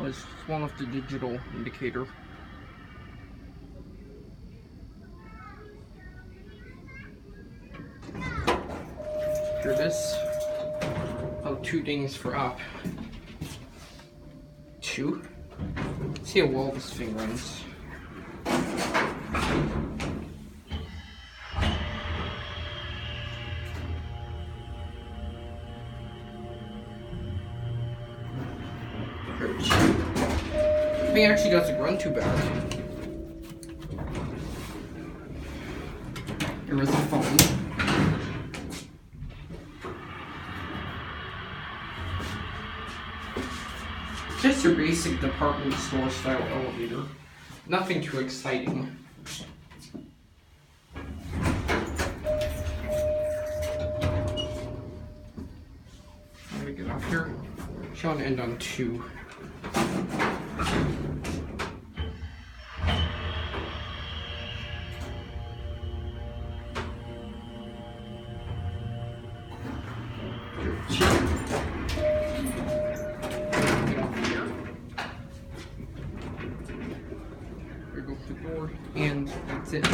was one of the digital indicator. Here it is. Oh, 2 dings for up. 2. Let's see how well this thing runs. I think it actually doesn't run too bad. Here is the phone. Just your basic department store style elevator. Nothing too exciting. I'm gonna get off here. Shall end on 2. And that's it.